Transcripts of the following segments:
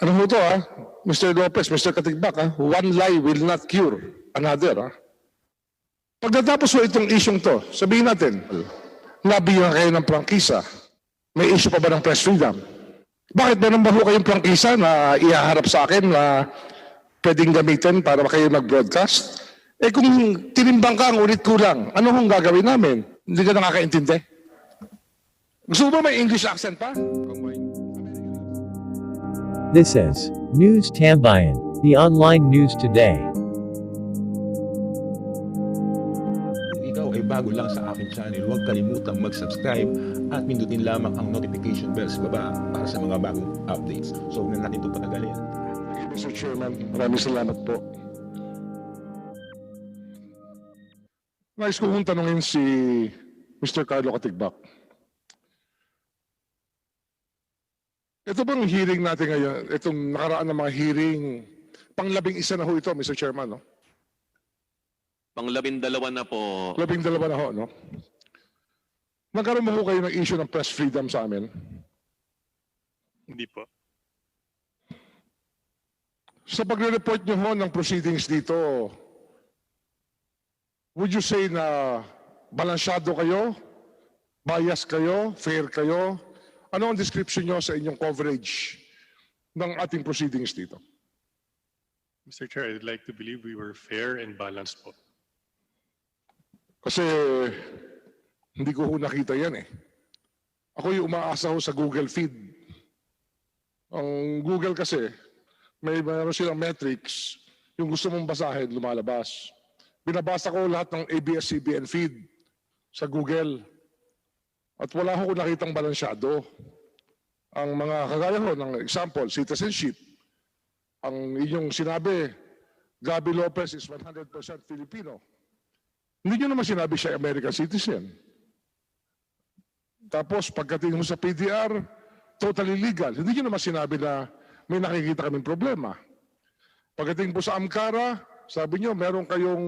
Ano ho to Mr. Lopez, Mr. Katigbak one lie will not cure another Pagkatapos ho itong isyong to, sabihin natin, nabigyan kayo ng prangkisa, may issue pa ba ng press freedom? Bakit meron ba ho kayong prangkisa na ihaharap sa akin na pwedeng gamitin para kayo mag-broadcast? Eh kung tinimbang ka, ulit kulang, ano hong gagawin namin? Hindi ka nakakaintindi? Gusto mo ba may English accent pa? This is News Tambayan, the online news today. Ikaw ay bago lang sa aking channel, huwag kalimutang mag-subscribe at pindutin lamang ang notification bell sa baba para sa mga bagong updates. So, huwag na natin ito patagalin. Mr. Chairman, maraming salamat po. Nais ko kong tanungin si Mr. Carlo Katigbak. Ito bang hearing natin ngayon, itong nakaraan ng mga hearing, pang-11 na ho ito, Mr. Chairman, no? Pang-12 na po. 12 na ho, no? Nagkaroon mo ho kayo ng issue ng press freedom sa amin? Hindi po. Sa pagre-report nyo ho ng proceedings dito, would you say na balansyado kayo, bias kayo, fair kayo? Ano ang description nyo sa inyong coverage ng ating proceedings dito? Mr. Chair, I'd like to believe we were fair and balanced po. Kasi hindi ko ho nakita yan Ako yung umaasa ho sa Google feed. Ang Google kasi, mayroon silang metrics, yung gusto mong basahin, lumalabas. Binabasa ko lahat ng ABS CBN feed sa Google. At wala ho nakitang balansyado. Ang mga kagaya ho, ng example, citizenship. Ang inyong sinabi, Gabi Lopez is 100% Filipino. Hindi nyo naman sinabi siya American citizen. Tapos pagdating mo sa PDR, totally legal. Hindi nyo naman sinabi na may nakikita kaming problema. Pagdating po sa Amcara, sabi nyo meron kayong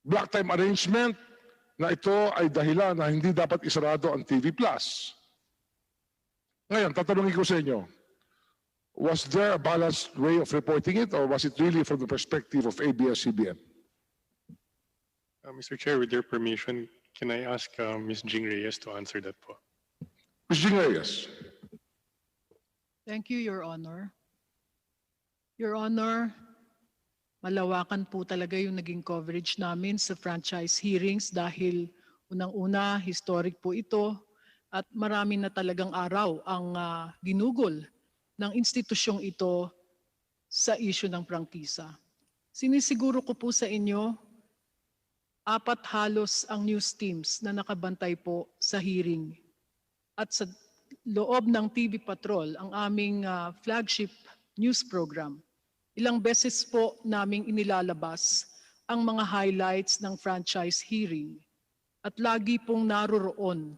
black time arrangement na ito ay dahilan na hindi dapat isarado ang TV+. Ngayon, tatanungin ko sa inyo, was there a balanced way of reporting it or was it really from the perspective of ABS CBN? Mr. Chair, with your permission, can I ask Ms. Jing Reyes to answer that po? Ms. Jing Reyes. Thank you, Your Honor. Your Honor, malawakan po talaga yung naging coverage namin sa franchise hearings dahil unang-una, historic po ito at marami na talagang araw ang ginugol ng institusyong ito sa issue ng prangkisa. Sinisiguro ko po sa inyo, 4 halos ang news teams na nakabantay po sa hearing. At sa loob ng TV Patrol, ang aming flagship news program, ilang beses po naming inilalabas ang mga highlights ng franchise hearing at lagi pong naroroon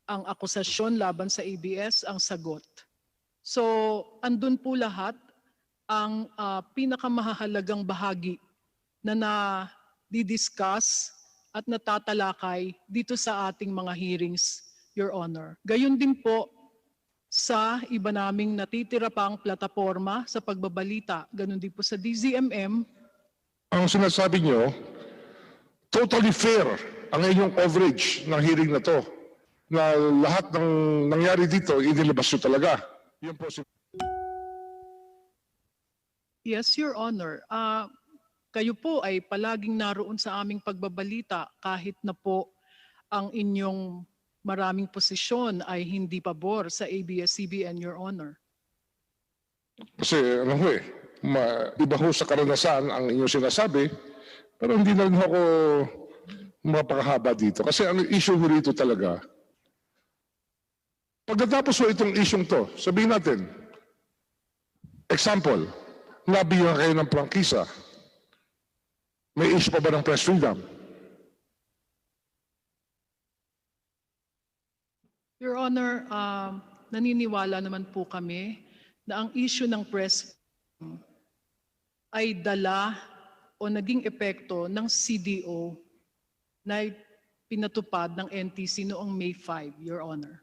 ang akusasyon laban sa ABS, ang sagot. So, andun po lahat ang pinakamahalagang bahagi na didiscuss at natatalakay dito sa ating mga hearings, Your Honor. Gayon din po sa iba naming natitira pang plataforma sa pagbabalita, ganun din po sa DZMM. Ang sinasabi nyo, totally fair ang inyong coverage ng hearing na to. Na lahat ng nangyari dito, inilabas nyo talaga. Yun po Yes, Your Honor. Kayo po ay palaging naroon sa aming pagbabalita kahit na po ang inyong maraming posisyon ay hindi pabor sa ABS CBN, Your Honor. Kasi ano ho iba ho sa karanasan ang inyong sinasabi, pero hindi na rin ako mapakahaba dito. Kasi ang issue ho rito talaga, pagkatapos ho itong isyong to, sabihin natin, example, nabigyan kayo ng prangkisa, may issue pa ba ng press freedom? Your Honor, naniniwala naman po kami na ang issue ng press ay dala o naging epekto ng CDO na pinatupad ng NTC noong May 5, Your Honor.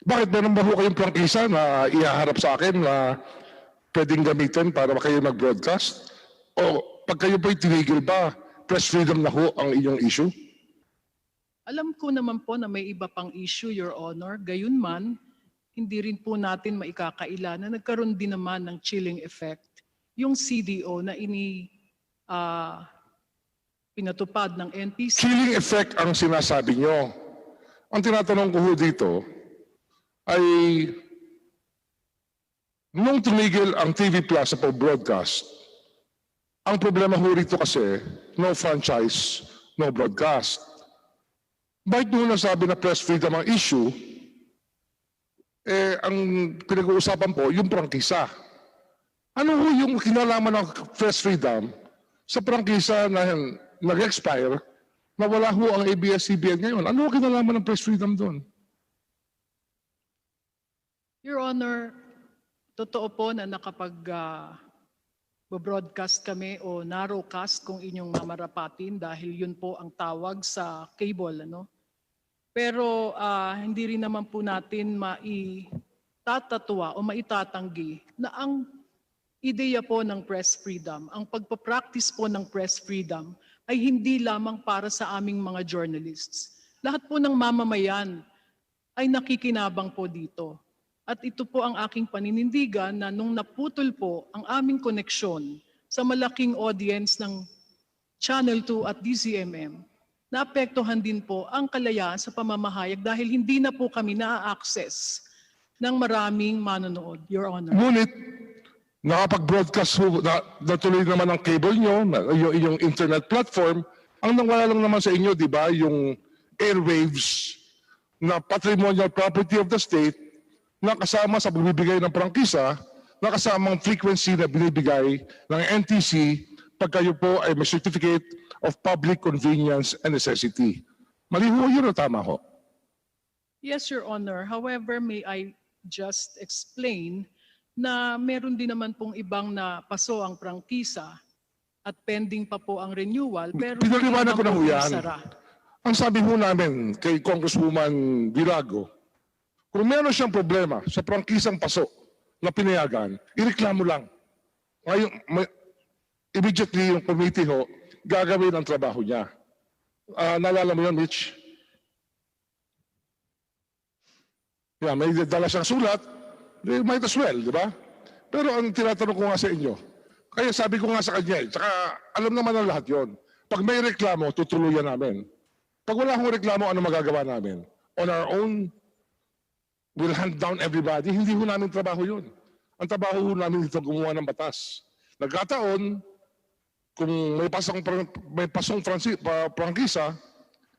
Bakit meron ba ho kayong prangkisa na ihaharap sa akin na pwedeng gamitin para kayo mag-broadcast? O pag kayo po'y tinigil ba, press freedom na ho ang inyong issue? Alam ko naman po na may iba pang issue, Your Honor. Gayunman, hindi rin po natin maikakaila na nagkaroon din naman ng chilling effect yung CDO na pinatupad ng NTC. Chilling effect ang sinasabi nyo. Ang tinatanong ko ho dito ay nung tumigil ang TV Plus sa pag-broadcast, ang problema ho rito kasi, no franchise, no broadcast. Bakit nyo nasabi na press freedom ang issue, ang pinag-uusapan po, yung prangkisa. Ano ho yung kinalaman ng press freedom sa prangkisa na nag-expire, na wala ho ang ABS CBN ngayon? Ano ho kinalaman ng press freedom doon? Your Honor, totoo po na broadcast kami o narrowcast kung inyong mamarapatin dahil yun po ang tawag sa cable, ano? Pero hindi rin naman po natin maitatatawa o maitatanggi na ang ideya po ng press freedom, ang pagpapractice po ng press freedom ay hindi lamang para sa aming mga journalists. Lahat po ng mamamayan ay nakikinabang po dito. At ito po ang aking paninindigan na nung naputol po ang aming koneksyon sa malaking audience ng Channel 2 at DZMM, naapektuhan din po ang kalayaan sa pamamahayag dahil hindi na po kami na-access ng maraming manonood, Your Honor. Ngunit, nakapag-broadcast ho, natuloy naman ang cable nyo, yung internet platform, ang nawala lang naman sa inyo, di ba, yung airwaves na patrimonial property of the state, na kasama sa pagbibigay ng prangkisa, na kasamang frequency na binibigay ng NTC pag kayo po ay may certificate of public convenience and necessity. Mali ho yun o tama ho? Yes, Your Honor. However, may I just explain na meron din naman pong ibang na paso ang prangkisa at pending pa po ang renewal. Pero Pinaliwanag ko na ho yan. sara. Ang sabi ho namin kay Congresswoman Virago, kung meron siyang problema sa prangkisang paso na pinayagan, ireklamo lang. Ngayon, immediately yung committee ho, gagawin ang trabaho niya. Naalala mo yun, Mitch? Yeah, may dala siyang sulat, might as well, di ba? Pero ang tinatanong ko nga sa inyo, kaya sabi ko nga sa kanya, tsaka alam naman ang lahat yon. Pag may reklamo, tutuluyan namin. Pag wala akong reklamo, ano magagawa namin? On our own, we'll hand down everybody. Hindi ho namin trabaho yun. Ang trabaho ho namin dito gumawa ng batas. Nagkataon, kung may pasong prangkisa,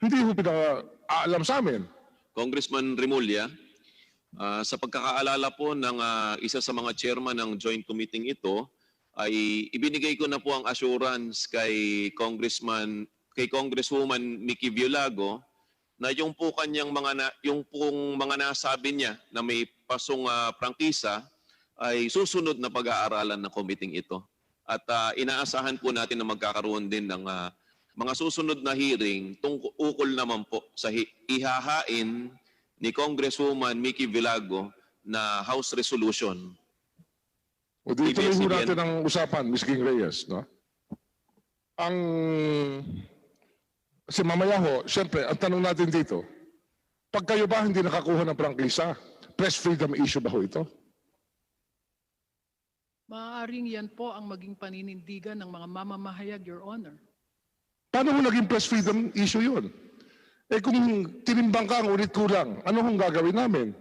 hindi ho pinaalam sa amin. Congressman Remulla, sa pagkakaalala po ng isa sa mga chairman ng joint committee ito, ay ibinigay ko na po ang assurance kay Congresswoman Mickey Violago na yung po kanyang mga nasabi niya na may pasong prangkisa ay susunod na pag-aaralan ng committee ito. At inaasahan po natin na magkakaroon din ng mga susunod na hearing ukol naman po sa ihahain ni Congresswoman Mickey Violago na House Resolution. O dito ABS ho CBN. natin ang usapan, Ms. King Reyes. No? Kasi mamaya ho, siyempre, ang tanong natin dito, pag kayo ba hindi nakakuha ng prangkisa, press freedom issue ba ho ito? Maaaring yan po ang maging paninindigan ng mga mamamahayag, Your Honor. Paano ho naging press freedom issue yun? Eh kung tinimbang ka ang ulit kulang, ano hong gagawin namin?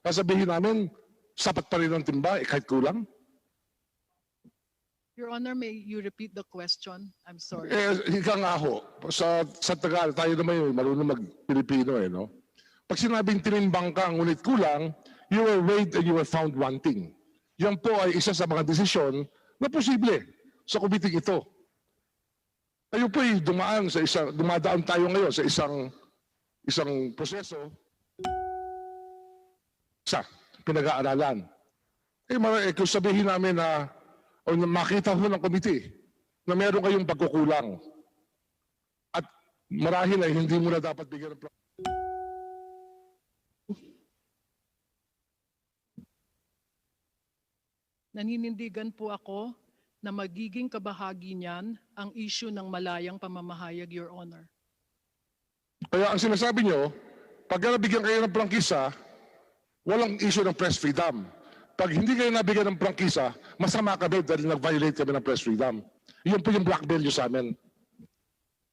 Sasabihin namin, sapat pa rin ang timba, kahit kulang? Your Honor, may you repeat the question? I'm sorry. Ika nga ho, sa Tagalog, tayo naman yun, marunong mag-Pilipino no? Pag sinabing tinimbang ka ang ulit kulang, you were weighed and you were found wanting. Yan po ay isa sa mga desisyon na posible sa kumiting ito. Tayo po ay dumadaan tayo ngayon sa isang proseso sa pinag-aaralan. Kung sabihin namin na o makita ho ng komite na meron kayong pagkukulang at marahil ay hindi mo na dapat bigyan ng Naninindigan po ako na magiging kabahagi niyan ang issue ng malayang pamamahayag, Your Honor. Kaya ang sinasabi nyo, pag nabigyan kayo ng prangkisa, walang issue ng press freedom. Pag hindi kayo nabigyan ng prangkisa, masama kami dahil nag-violate kami ng press freedom. Yun po yung blackmail nyo sa amin.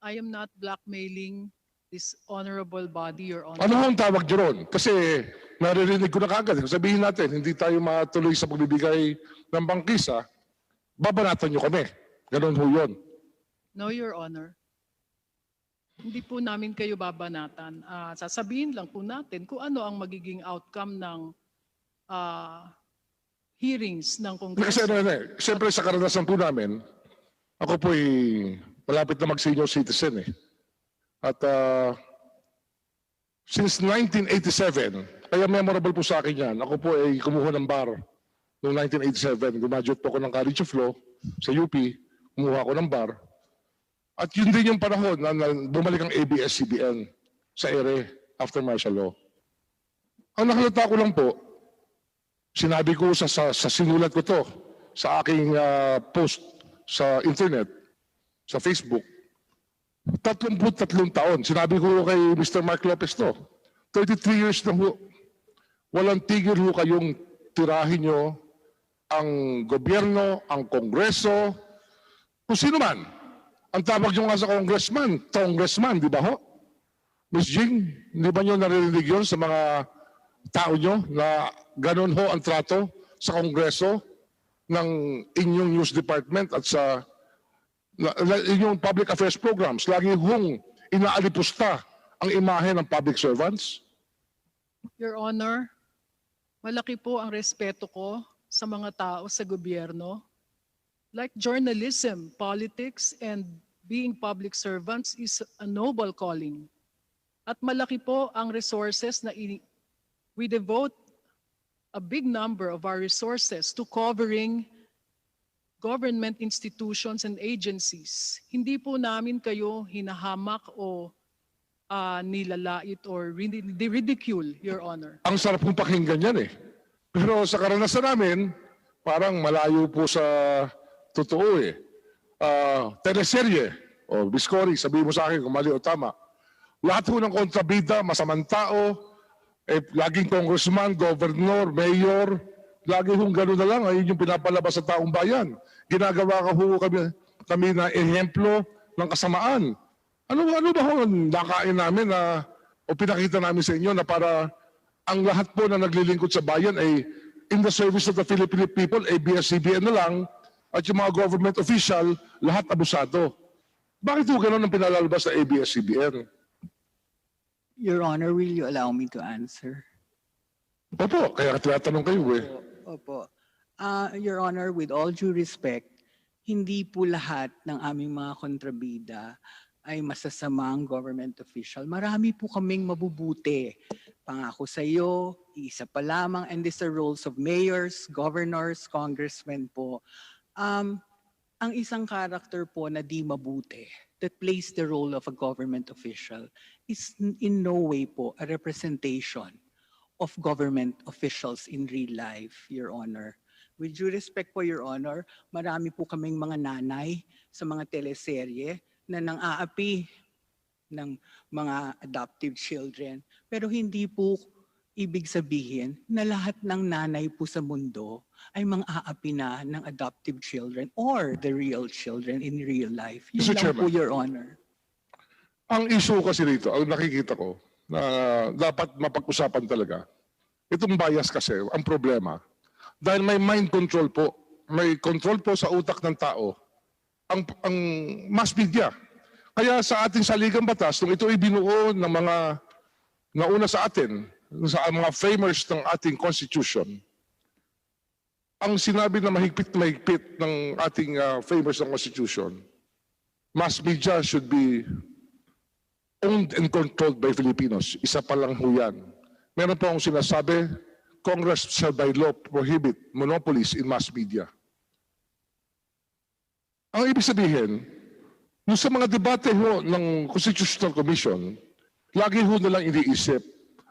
I am not blackmailing this honorable body, Your Honor. Ano ang tawag nyo ron? Kasi naririnig ko na kagad. Sabihin natin, hindi tayo matuloy sa pagbibigay ng prangkisa, babanatan nyo kami. Ganun ho yun. No, Your Honor. Hindi po namin kayo babanatan. Sasabihin lang po natin kung ano ang magiging outcome ng hearings ng Kasi Congress. siyempre sa karanasan po namin, ako po malapit na mag-senior citizen eh. At since 1987, kaya memorable po sa akin yan, ako po ay kumuha ng bar noong 1987. Graduate po ako ng College of Law sa UP, kumuha ako ng bar. At yun din yung panahon na bumalik ang ABS CBN sa ere after martial law. Ang nakalata ko lang po, sinabi ko sa sinulat ko to sa aking post sa internet, sa Facebook, 33 taon. Sinabi ko kay Mr. Mark Lopez to, 33 years na ho. Walang tigil ho kayong tirahin nyo ang gobyerno, ang kongreso, kung sino man. Ang tawag nyo nga sa congressman, di ba ho? Ms. Jing, di ba nyo narinig yun sa mga tao nyo na ganun ho ang trato sa kongreso ng inyong news department at sa inyong public affairs programs? Lagi hong inaalipusta ang imahe ng public servants? Your Honor, malaki po ang respeto ko sa mga tao sa gobyerno. Like journalism, politics, and being public servants is a noble calling. At malaki po ang resources na we devote a big number of our resources to covering government institutions and agencies. Hindi po namin kayo hinahamak o nilalait or ridicule, Your Honor. Ang sarap kong pakinggan yan eh. Pero sa karanasan namin, parang malayo po sa totoo eh. Teleserye o Biscory, sabihin mo sa akin kung mali o tama. Lahat po ng kontrabida, masamang tao, laging congressman, governor, mayor, lagi hong gano'n na lang, ayun yung pinapalabas sa taong bayan. Ginagawa ka ho kami na ehemplo ng kasamaan. Ano ba ho nakain namin o pinakita namin sa inyo na para ang lahat po na naglilingkod sa bayan ay in the service of the Filipino people, ABS CBN na lang, at yung mga government official, lahat abusado. Bakit po gano'n ang pinalalabas sa ABS CBN? Your Honor, will you allow me to answer? Opo, kaya tinatanong kayo eh. Opo. Your Honor, with all due respect, hindi po lahat ng aming mga kontrabida ay masasamang government official. Marami po kaming mabubuti. Pangako sa iyo, isa pa lamang, and these are roles of mayors, governors, congressmen po. Ang isang character po na di mabuti that plays the role of a government official is in no way po a representation of government officials in real life, Your Honor. With due respect po, Your Honor, marami po kaming mga nanay sa mga teleserye na nang-aapi ng mga adoptive children. Pero hindi po ibig sabihin na lahat ng nanay po sa mundo ay mang-aapi na ng adoptive children or the real children in real life. Yun Mr. lang Chairman. po, Your Honor. Ang issue kasi dito, ang nakikita ko, na dapat mapag-usapan talaga, itong bias kasi, ang problema, dahil may mind control po, may control po sa utak ng tao, ang mass media. Kaya sa ating saligang batas, nung ito ay binuo ng mga nauna sa atin, sa mga framers ng ating constitution, ang sinabi na mahigpit ng ating framers ng constitution, mass media should be owned and controlled by Filipinos. Isa pa lang ho yan. Meron po akong sinasabi, Congress shall by law prohibit monopolies in mass media. Ang ibig sabihin, yung sa mga debate ho ng Constitutional Commission, lagi ho nilang iniisip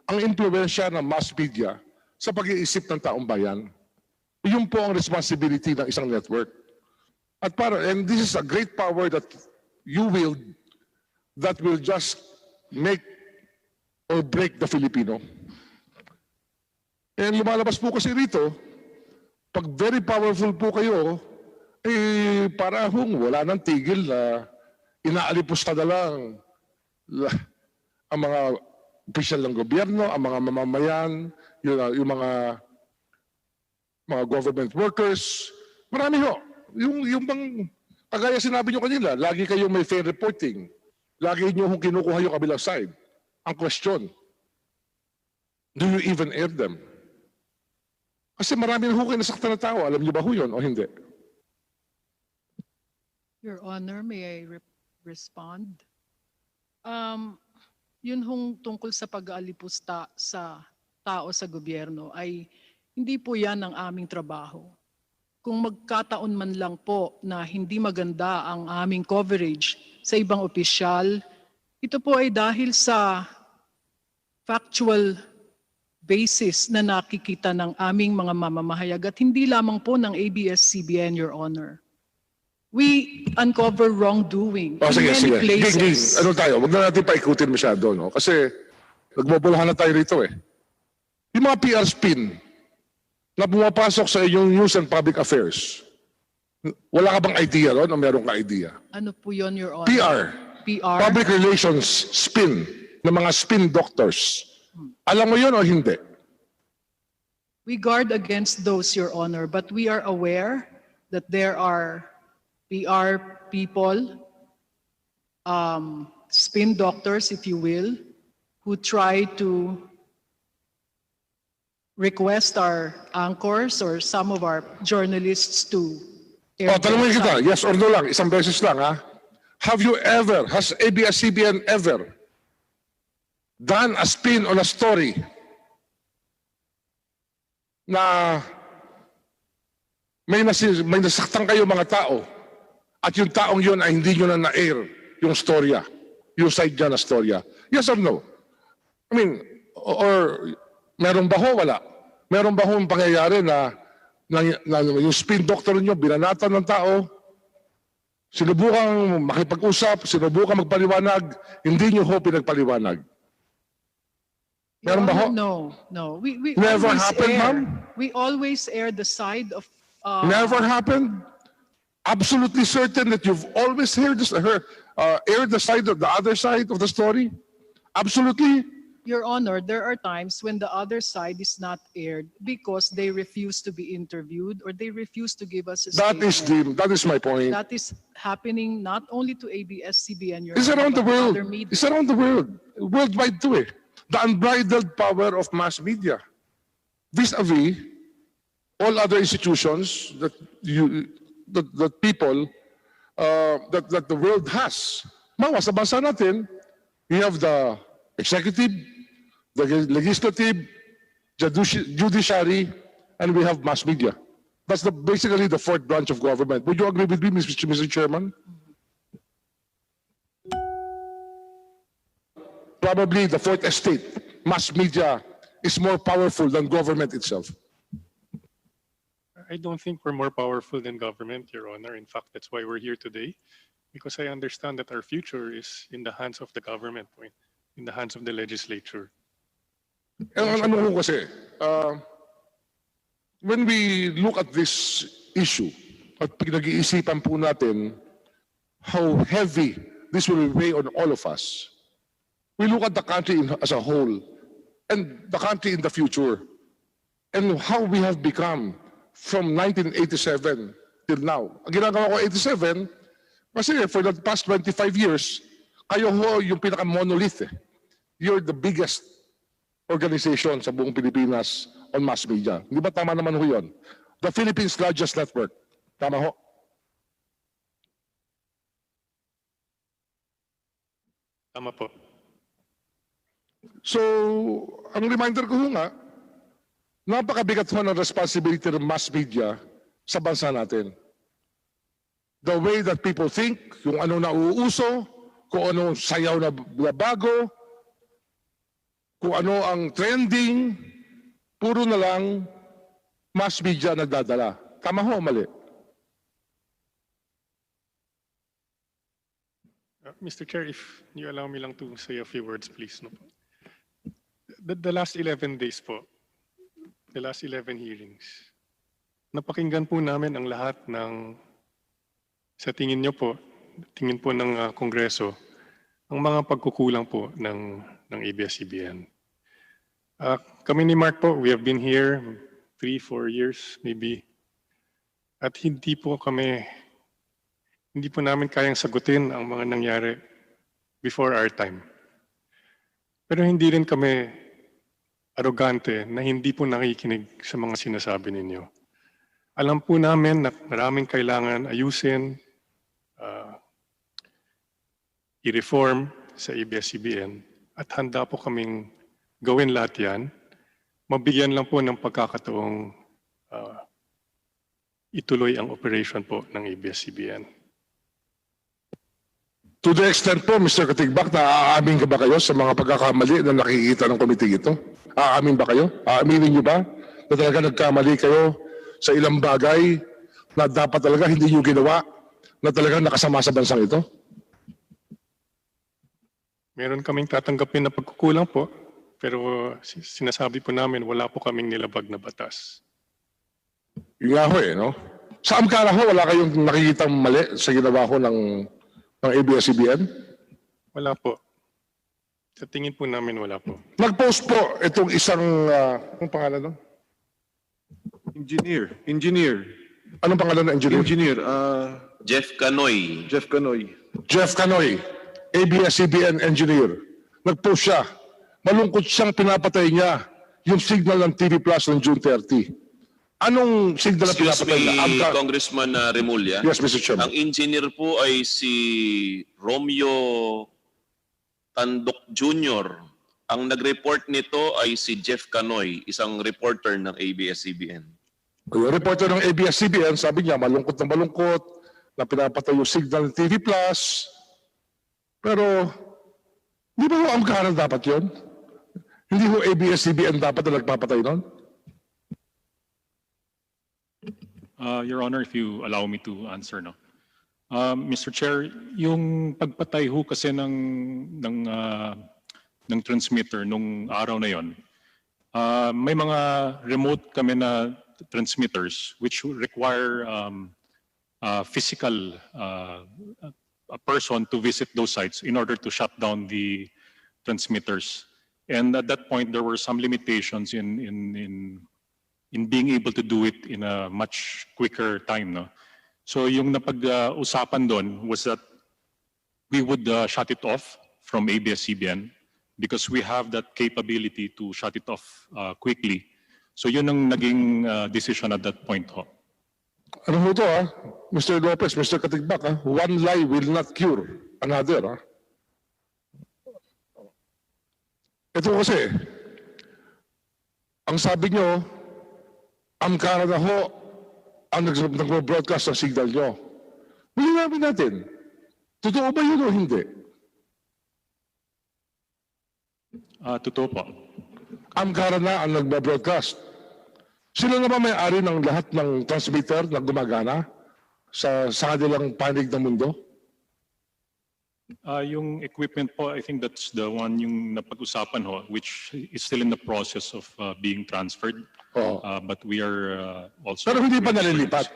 ang impluwensya ng mass media sa pag-iisip ng taong bayan. Yun po ang responsibility ng isang network. And this is a great power that you wield that will just make or break the Filipino. And lumalabas po kasi rito, pag very powerful po kayo, parang wala nang tigil na inaalipusta na lang ang mga opisyal ng gobyerno, ang mga mamamayan, yung mga government workers. Marami ho. Yung bang, kagaya sinabi nyo kanila, lagi kayong may fair reporting. Lagi nyo kinukuha yung kabilang side. Ang question, do you even air them? Kasi marami na ho kayo nasaktan na tao. Alam nyo ba ho yun o hindi? Your Honor, may I respond? Yun hong tungkol sa pag-aalipusta sa tao sa gobyerno ay hindi po yan ang aming trabaho. Kung magkataon man lang po na hindi maganda ang aming coverage sa ibang opisyal, ito po ay dahil sa factual basis na nakikita ng aming mga mamamahayag at hindi lamang po ng ABS CBN, Your Honor. We uncover wrongdoing in many places. Ano tayo? Huwag na natin paikutin masyado, no? Kasi nagbubulahan na tayo rito eh. Yung mga PR spin na pumapasok sa inyong news and public affairs, wala ka bang idea ron o meron ka idea? Ano po yun, Your Honor? PR? Public relations spin ng mga spin doctors. Alam mo yun o hindi? We guard against those, Your Honor, but we are aware that there are PR people, spin doctors, if you will, who try to request our anchors or some of our journalists to air. Tanungin kita, yes or no lang, isang beses lang ha. Has ABS CBN ever done a spin on a story na may nasaktan kayo mga tao at yung taong yun ay hindi nyo na na-air yung storya, yung side dyan na storya? Yes or no? I mean, or meron ba ho? Wala. Meron ba ho pangyayari na yung spin doctor nyo, binanatan ng tao, sinubukang makipag-usap, sinubukang magpaliwanag, hindi nyo ho pinagpaliwanag? Meron ba ho? No. We Never always happened, air. ma'am? We always air the side of... Never happened? Absolutely certain that you've always aired the side of the other side of the story? Absolutely? Your Honor, there are times when the other side is not aired because they refuse to be interviewed or they refuse to give us a statement. That is my point. That is happening not only to ABS CBN, Your It's Honor, around the but world. other media. It's around the world. Worldwide too eh. The unbridled power of mass media. Vis-a-vis all other institutions that people, that the world has. Mawa, sa bansa natin, we have the executive, the legislative, judiciary, and we have mass media. That's basically the fourth branch of government. Would you agree with me, Mr. Chairman? Probably the fourth estate, mass media, is more powerful than government itself. I don't think we're more powerful than government, Your Honor. In fact, that's why we're here today, because I understand that our future is in the hands of the government, in the hands of the legislature. Ano ko kasi, when we look at this issue, at pinag-iisipan po natin how heavy this will weigh on all of us, we look at the country as a whole and the country in the future and how we have become from 1987 till now. Ang ginagawa ko 87, kasi for the past 25 years, kayo ho yung pinaka-monolith eh. You're the biggest organization sa buong Pilipinas on mass media. Hindi ba tama naman ho yun? The Philippines' largest network. Tama ho? Tama po. So, ang reminder ko nga, napakabigat ho ng responsibility ng mass media sa bansa natin. The way that people think, yung ano na uuso, kung ano sayaw na bago, kung ano ang trending, puro na lang mass media nagdadala. Tama ho o mali? Mr. Chair, if you allow me lang to say a few words, please. No? The last 11 days po, the last 11 hearings, napakinggan po namin ang lahat ng, sa tingin nyo po, tingin po ng Kongreso, ang mga pagkukulang po ng ABS CBN. Kami ni Mark po, we have been here 3-4 years maybe, at hindi po namin kayang sagutin ang mga nangyari before our time. Pero hindi rin kami arrogante na hindi po nakikinig sa mga sinasabi ninyo. Alam po namin na maraming kailangan ayusin, i-reform sa ABS-CBN at handa po kaming gawin lahat yan. Mabigyan lang po ng pagkakataong ituloy ang operation po ng ABS-CBN. To the extent po, Mr. Katigbak, na aamin ka ba kayo sa mga pagkakamali na nakikita ng committee ito? Aamin ba kayo? Aaminin niyo ba na talaga nagkamali kayo sa ilang bagay na dapat talaga hindi niyo ginawa, na talagang nakasama sa bansang ito? Meron kaming tatanggapin na pagkukulang po, pero sinasabi po namin wala po kaming nilabag na batas. Yun nga ho eh, no? Sa Amcara ho, wala kayong nakikitang mali sa ginawa ho ng ABS-CBN? Wala po. Sa tingin po namin wala po. Nag-post po itong isang, anong pangalan no? Engineer. Anong pangalan ng engineer? Jeff Canoy. Jeff Canoy. Jeff Canoy, ABS-CBN engineer. Nag-post siya. Malungkot siyang pinapatay niya yung signal ng TV Plus ng June 30. Anong signal na Excuse pinapatay me, niya? Congressman Remulla. Yes, Mr. Chairman. Ang engineer po ay si Romeo Tandok Jr. Ang nag-report nito ay si Jeff Canoy, isang reporter ng ABS-CBN. Yung reporter ng ABS-CBN, sabi niya, malungkot na pinapatay yung signal ng TV Plus. Pero, di ba ho Amcara dapat yun? Hindi ho ABS-CBN dapat na nagpapatay nun? Your Honor, if you allow me to answer, no. Mr. Chair, yung pagpatay ho kasi ng transmitter nung araw na yon, may mga remote kami na transmitters which require physical a person to visit those sites in order to shut down the transmitters. And at that point, there were some limitations in being able to do it in a much quicker time, no? So yung napag-usapan doon was that we would shut it off from ABS-CBN because we have that capability to shut it off quickly. So yun ang naging decision at that point ho. Ano ho to Mr. Lopez, Mr. Katigbak one lie will not cure another Ito kasi, ang sabi nyo, Amcara na ho ang nag-broadcast ng signal nyo. Malinamin natin, totoo ba yun o hindi? Totoo po. Amcara na ang nag-broadcast. Sila naman may-ari ng lahat ng transmitter na gumagana sa kanilang panig ng mundo? Yung equipment po, I think that's the one yung napag-usapan ho, which is still in the process of being transferred. Oo. But we are also... Pero hindi pa nalilipat.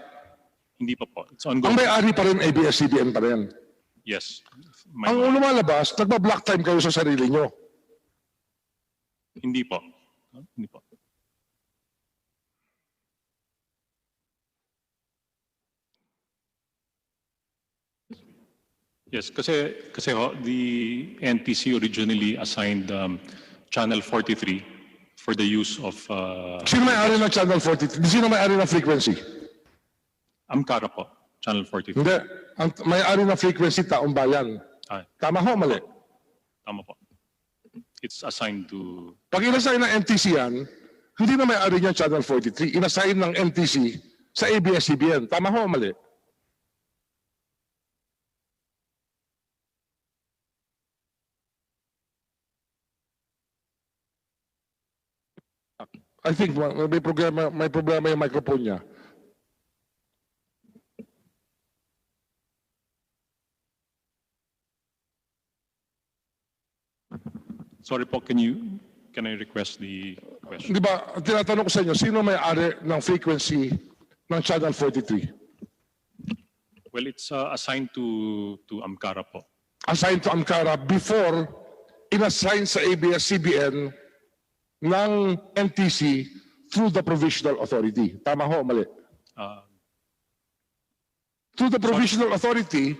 Hindi pa po. It's Ang ongoing. may-ari pa rin ABS-CBN pa rin. Yes. Ang lumalabas, nagba-block time kayo sa sarili nyo. Hindi po. Hindi po. Yes, kasi ho, the NTC originally assigned Channel 43 for the use of... Sino may-ari ng Channel 43? Sino may-ari ng frequency? Amcara po, Channel 43. Hindi. Ang may-ari ng frequency, taong bayan. Tama ho, mali? Tama po. It's assigned to... Pag inassign ng NTC yan, hindi na may-ari niyan Channel 43. Inassign ng NTC sa ABS-CBN. Tama ho, mali? I think may problema yung microphone niya. Sorry po, can I request the question? Di ba, tinatanong ko sa inyo, sino may-ari ng frequency ng Channel 43? Well, it's assigned to Amcara po. Assigned to Amcara before inassign sa ABS CBN ng NTC through the provisional authority. Tama ho, mali? Through the provisional authority,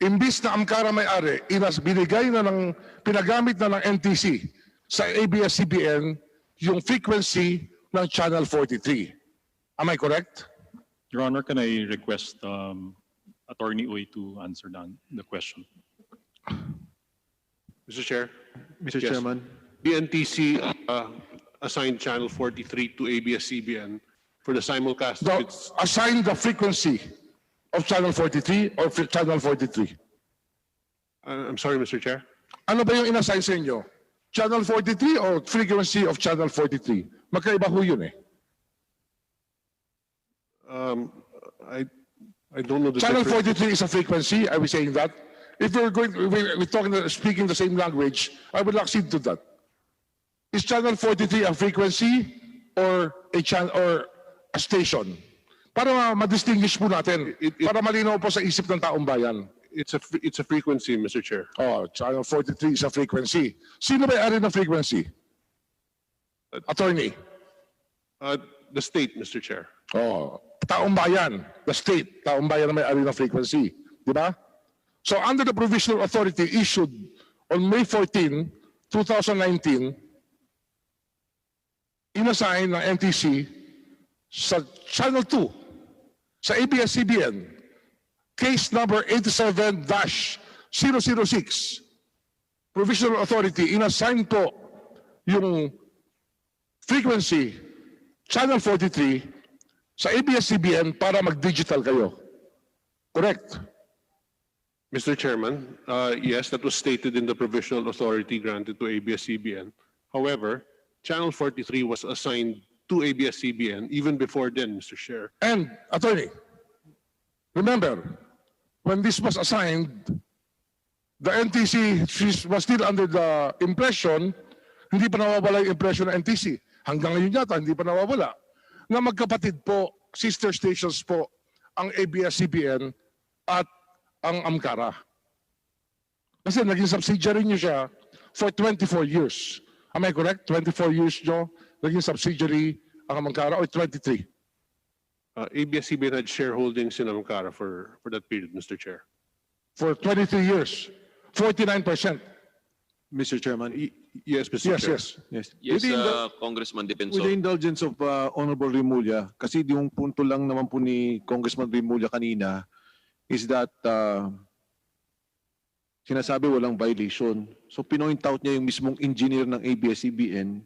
imbis na Amcara may-ari, pinagamit na ng NTC sa ABS CBN yung frequency ng Channel 43. Am I correct? Your Honor, can I request Attorney Uy to answer the question? Mr. Chair. Mr. Yes. Chairman, The NTC assigned Channel 43 to ABS CBN for the simulcast. of its- Assign the frequency of Channel 43 or Channel 43. I'm sorry, Mr. Chair. Ano ba yung inassign sa inyo? Channel 43 or frequency of Channel 43? Magkaiba ho yun eh. I don't know the Channel difference. 43 is a frequency. Are we saying that? If we're speaking the same language, I would accede to that. Is Channel 43 a frequency or a station? Para ma-distinguish po natin. Para malinaw po sa isip ng taong bayan. It's a frequency, Mr. Chair. Oh, Channel 43 is a frequency. Sino may-ari ng frequency? Attorney. The state, Mr. Chair. Oh, taong bayan, the state, taong bayan na may-ari ng frequency. Di ba? So under the provisional authority issued on May 14, 2019, inassign ng NTC sa Channel 2, sa ABS-CBN, case number 87-006, provisional authority, inassign po yung frequency, Channel 43, sa ABS-CBN para mag-digital kayo. Correct? Mr. Chairman, yes, that was stated in the provisional authority granted to ABS-CBN. However, Channel 43 was assigned to ABS-CBN even before then, Mr. Chair. And, Attorney, remember, when this was assigned, the NTC was still under the impression, hindi pa nawawala yung impression ng NTC. Hanggang ngayon yata, hindi pa nawawala. Na magkapatid po, sister stations po, ang ABS-CBN at ang Amcara. Kasi naging subsidiary niyo siya for 24 years. Am I correct? 24 years nyo, naging subsidiary ang Amcara o 23? ABS-CBN had shareholdings in Amcara for that period, Mr. Chair. For 23 years, 49%. Mr. Chairman, Yes, Mr. Yes, Chair. yes. yes. Yes, Within the- Congressman With the Defensor. indulgence of Honorable Remulla, kasi yung punto lang naman po ni Congressman Remulla kanina is that sinasabi walang violation. So pinoint out niya yung mismong engineer ng ABS-CBN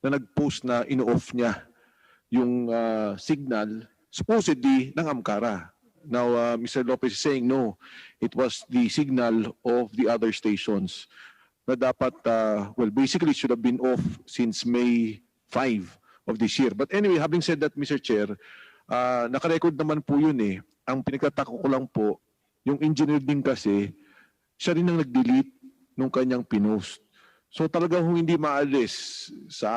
na nag-post na ino-off niya yung signal supposedly ng Amcara. Now, Mr. Lopez is saying no, it was the signal of the other stations na dapat, well, basically it should have been off since May 5 of this year. But anyway, having said that, Mr. Chair, nakarecord naman po yun eh. Ang pinagtatako ko lang po, yung engineer din kasi, siya rin ang nag-delete nung kanyang pinost. So talagang hindi maalis sa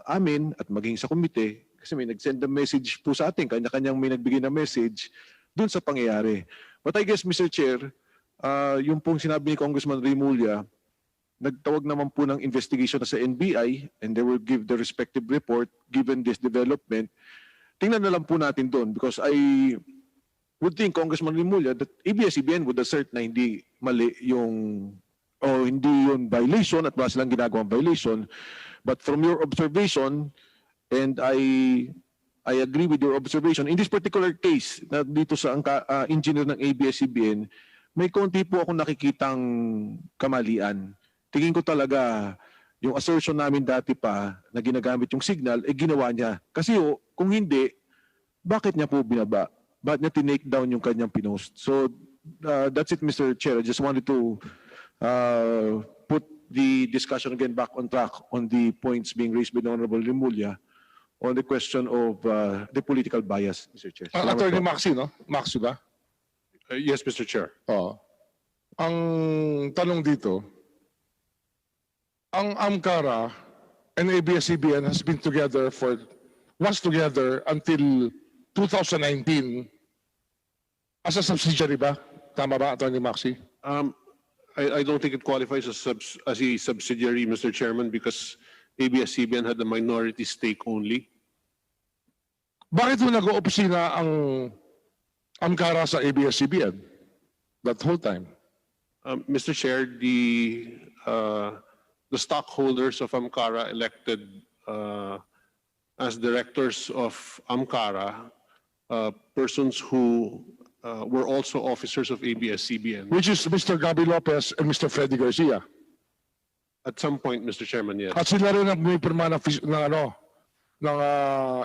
amin at maging sa komite, kasi may nag-send na message po sa atin, kanya-kanyang may nagbigay na message dun sa pangyayari. But I guess, Mr. Chair, yung pong sinabi ni Congressman Remulla, nagtawag naman po ng investigation sa NBI and they will give the respective report given this development. Tingnan na lang po natin doon because I would think, Congressman Remulla, that ABS-CBN would assert na hindi mali yung o hindi yun violation at wala silang ginagawang violation. But from your observation, and I agree with your observation, in this particular case, na dito sa engineer ng ABS-CBN, may konti po akong nakikitang kamalian. Tingin ko talaga yung assertion namin dati pa na ginagamit yung signal, ginawa niya. Kasi kung hindi, bakit niya po binaba? Bakit niya tinake down yung kanyang pinost? So that's it, Mr. Chair. I just wanted to put the discussion again back on track on the points being raised by the Honorable Remulla on the question of the political bias, Mr. Chair. Attorney Maxi, no? Maxi ba? Yes, Mr. Chair. Oo. Ang tanong dito, ang Amcara and ABS CBN was together until 2019 as a subsidiary ba? Tama ba, Attorney Maxi? I don't think it qualifies as a subsidiary, Mr. Chairman, because ABS CBN had a minority stake only. Bakit mo nag-oopisina ang Amcara sa ABS CBN that whole time? Mr. Chair, the stockholders of Amcara elected as directors of Amcara persons who were also officers of ABS CBN. Which is Mr. Gabi Lopez and Mr. Freddy Garcia. At some point, Mr. Chairman, yes. At sila rin ang may pirma ng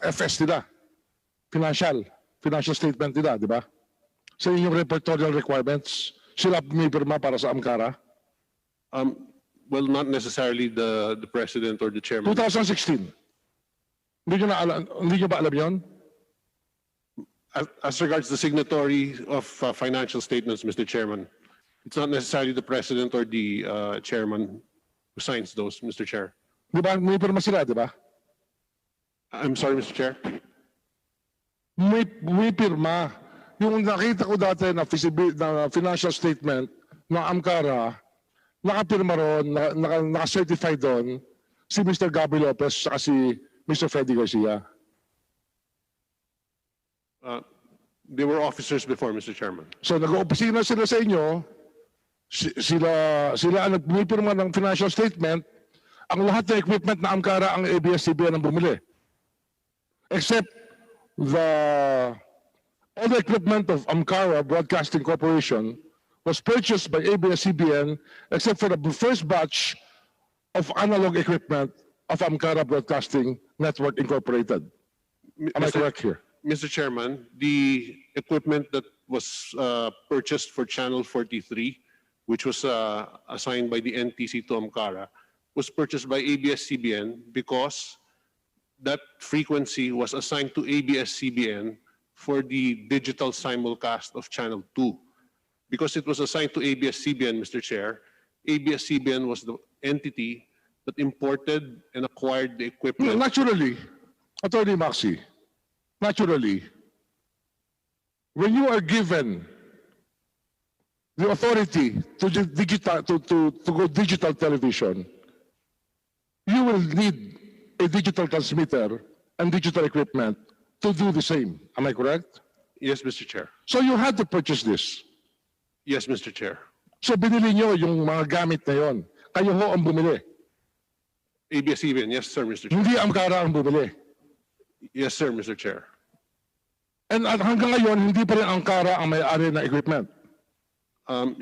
FS nila. Financial statement nila, di ba? Sa inyong repertorial requirements, sila may pirma para sa Amcara. Well, not necessarily the president or the chairman. 2016. Hindi nyo ba alam yun? As regards the signatory of financial statements, Mr. Chairman, it's not necessarily the president or the chairman who signs those, Mr. Chair. Di ba? May pirma sila, di ba? I'm sorry, Mr. Chair. May pirma. Yung nakita ko dati na financial statement ng Amcara, nakapirma ron, naka-certify doon si Mr. Gabi Lopez at si Mr. Freddy Garcia. They were officers before, Mr. Chairman. So nag-oopisina sila sa inyo, sila ang nagpirma ng financial statement, ang lahat ng equipment na Amcara ang ABS CBN ang bumili. Except all the equipment of Amcara Broadcasting Corporation was purchased by ABS CBN except for the first batch of analog equipment of Amcara Broadcasting Network Incorporated. Am I correct here? Mr. Chairman, the equipment that was purchased for Channel 43, which was assigned by the NTC to Amcara, was purchased by ABS CBN because that frequency was assigned to ABS CBN for the digital simulcast of Channel 2. Because it was assigned to ABS CBN, Mr. Chair, ABS CBN was the entity that imported and acquired the equipment. Naturally, Attorney Maxi, naturally, when you are given the authority to go digital television, you will need a digital transmitter and digital equipment to do the same. Am I correct? Yes, Mr. Chair. So you had to purchase this. Yes, Mr. Chair. So binili nyo yung mga gamit na yon. Kayo ho ang bumili. ABS CBN, yes, sir, Mr. Chair. Hindi Amcara ang bumili. Yes, sir, Mr. Chair. And hanggang ngayon, hindi pa rin Amcara ang may-ari na equipment.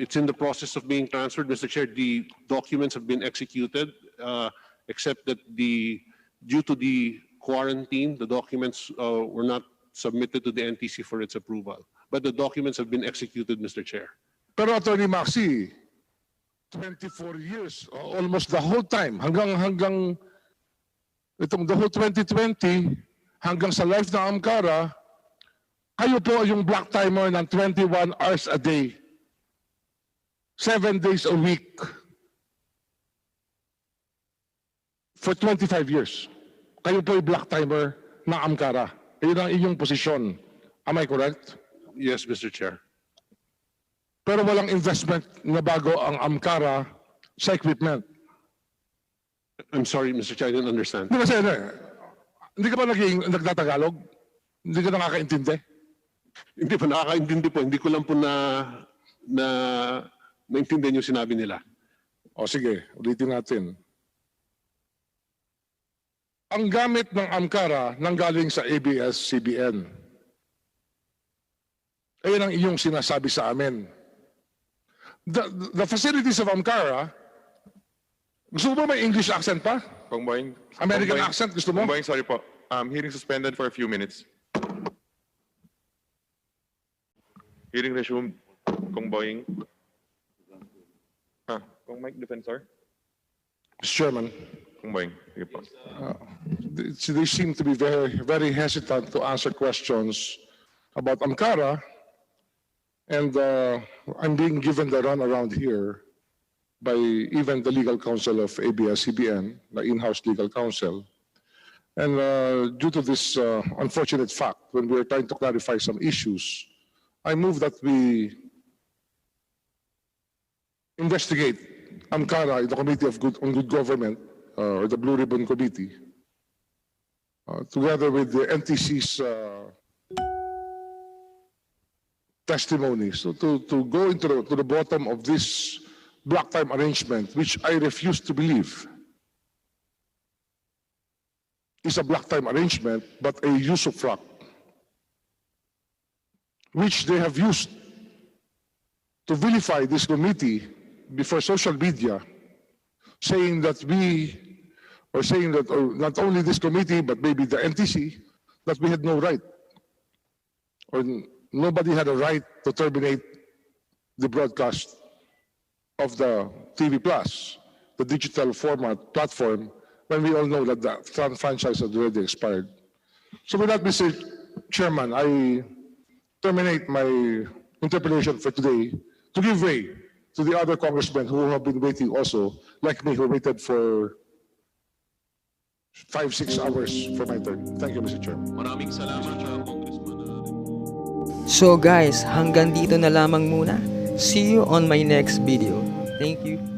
It's in the process of being transferred, Mr. Chair. The documents have been executed, except that due to the quarantine, the documents were not submitted to the NTC for its approval. But the documents have been executed, Mr. Chair. Pero Attorney Maxi, 24 years, almost the whole time, hanggang itong the whole 2020, hanggang sa life ng Amcara, kayo po yung black timer ng 21 hours a day, 7 days a week, for 25 years. Kayo po yung black timer ng Amcara. Iyon ang inyong posisyon. Am I correct? Yes, Mr. Chair. Pero walang investment na bago ang Amcara sa equipment. I'm sorry, Mr. Chair, I didn't understand. Hindi kasi, hindi ka ba nagtatagalog? Hindi ka nakakaintindi? Hindi po, nakakaintindi po. Hindi ko lang po naintindihan yung sinabi nila. O sige, ulitin natin. Ang gamit ng Amcara nanggaling sa ABS CBN. Ayun ang iyong sinasabi sa amin. The facilities of Amcara, gusto mo ba may English accent pa? Kong Boying. American Kong Boying. accent, gusto mo? Kong Boying, sorry po. Hearing suspended for a few minutes. Hearing resumed. Kong Boying. Kong Mike Defensor. Mr. Chairman. Kong Boying. Sige po. they seem to be very hesitant to answer questions about Amcara, and I'm being given the runaround here by even the legal counsel of ABS CBN, the in-house legal counsel. And due to this unfortunate fact, when we are trying to clarify some issues, I move that we investigate Amcara in the Committee on Good Government, or the Blue Ribbon Committee, together with the NTC's testimony. So to go into the bottom of this block time arrangement, which I refuse to believe is a block time arrangement, but a usufruct, which they have used to vilify this committee before social media, saying that not only this committee, but maybe the NTC, that we had no right, or nobody had a right to terminate the broadcast of the TV Plus, the digital format platform, when we all know that the franchise has already expired. So with that, Mr. Chairman, I terminate my interpellation for today to give way to the other congressmen who have been waiting also, like me, who waited for 5-6 hours for my turn. Thank you, Mr. Chairman. Maraming salamat, Congressman. So guys, hanggang dito na lamang muna. See you on my next video. Thank you.